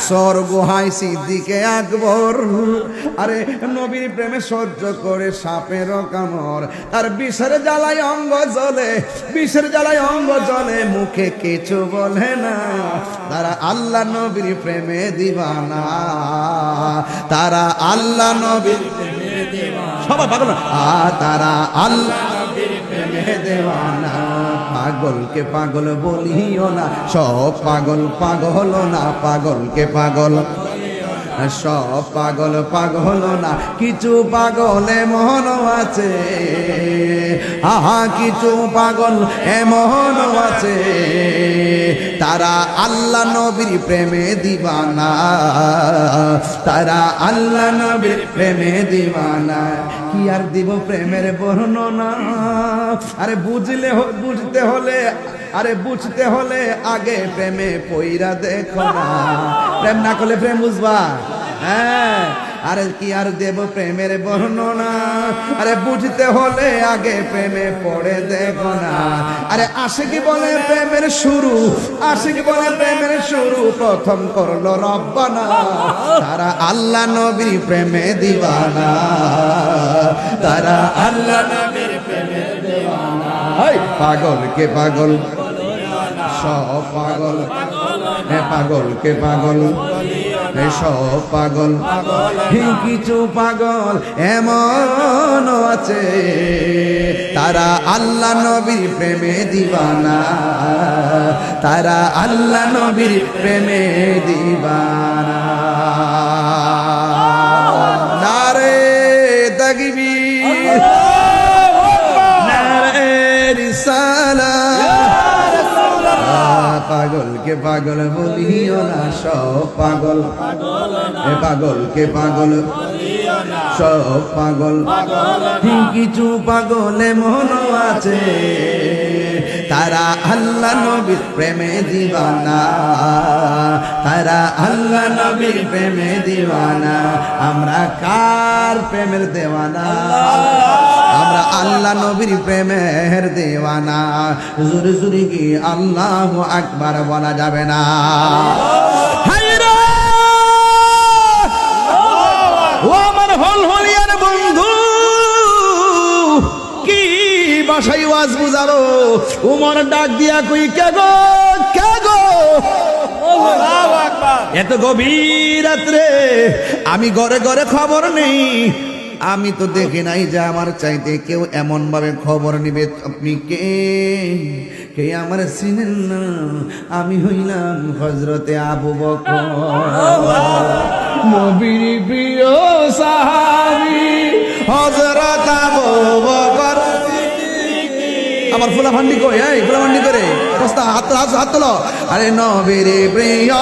আকসর গুহায় সিদ্দিকে আকবর আরে নবীর প্রেমে সহ্য করে সাপের কামড় আর বিষের জ্বালায় অঙ্গ জ্বলে, বিষের জ্বালায় অঙ্গ জ্বলে, মুখে কিছু বলে না। তারা আল্লাহ নবীর প্রেমে দিবানা, তারা আল্লাহ নবীর প্রেমে দিবানা, সবাই পাগল তারা আল্লাহ নবীর প্রেমে দিবানা। পাগলকে পাগল বলিও না, সব পাগল পাগল না, পাগলকে পাগল সব পাগল পাগল না, কিছু পাগল এমন আছে, আহা কিছু পাগল এমন আছে, তারা আল্লাহ নবীর প্রেমে দিবানা, তারা আল্লাহ নবীর প্রেমে দিবানা। কি আর দিব প্রেমের বর্ণনা, আরে বুঝতে হলে, আরে বুঝতে হলে আগে প্রেমে পইরা দেখো না, প্রেম না করলে প্রেম বুঝবা? হ্যাঁ, আরে কি আর দেব প্রেমের বর্ণনা, আরে বুঝতে হলে আগে প্রেমে পড়ে দেখো না। আরে আশিকি বলে প্রেমের শুরু, আশিকি বলে প্রেমের শুরু প্রথম করলো রব্বানা, তারা আল্লাহ নবীর প্রেমে দিবানা, তারা আল্লাহ নবীর প্রেমে দিবানা। পাগলকে পাগল সব পাগল, পাগলকে পাগল সব পাগল, কিছু পাগল এমন আছে, তারা আল্লাহ নবীর প্রেমে দিবানা, তারা আল্লাহ নবীর প্রেমে দিবানা। নারে তাকবীর, নারে রিসালাত। পাগলকে পাগল বলিও না, সব পাগল পাগলকে পাগল সব পাগল, কিছু পাগল এমন আছে, তারা আল্লাহ নবীর প্রেমে দিবানা, তারা আল্লাহ নবীর প্রেমে দিবানা। আমরা কার প্রেমের দেওয়ানা? আমরা আল্লাহ নবীর প্রেমের দেওয়ানা। জোরে জোরে কি আল্লাহু আকবার বলা যাবে না? ও আমার হলহলিয়ার বন্ধু, কি ভাষাই ওয়াজ বুঝাবো? উমর ডাক দিয়া কই কে গো, কে গো, এত গভীর রাত্রে আমি ঘরে ঘরে খবর নেই, আমি তো দেখি নাই যে আমার চাইতে কেউ এমন ভাবে খবর নিবে। আপনি কে, কে আমার চিনেন না? আমি হইলাম হযরতে আবু বকর, নবীর প্রিয় সাহাবী হযরত আবু বকর। আমার ফুলা ভান্ডি কই, এই ফুলা ভান্ডি করে হাত তোলো। আরে নবীর প্রিয়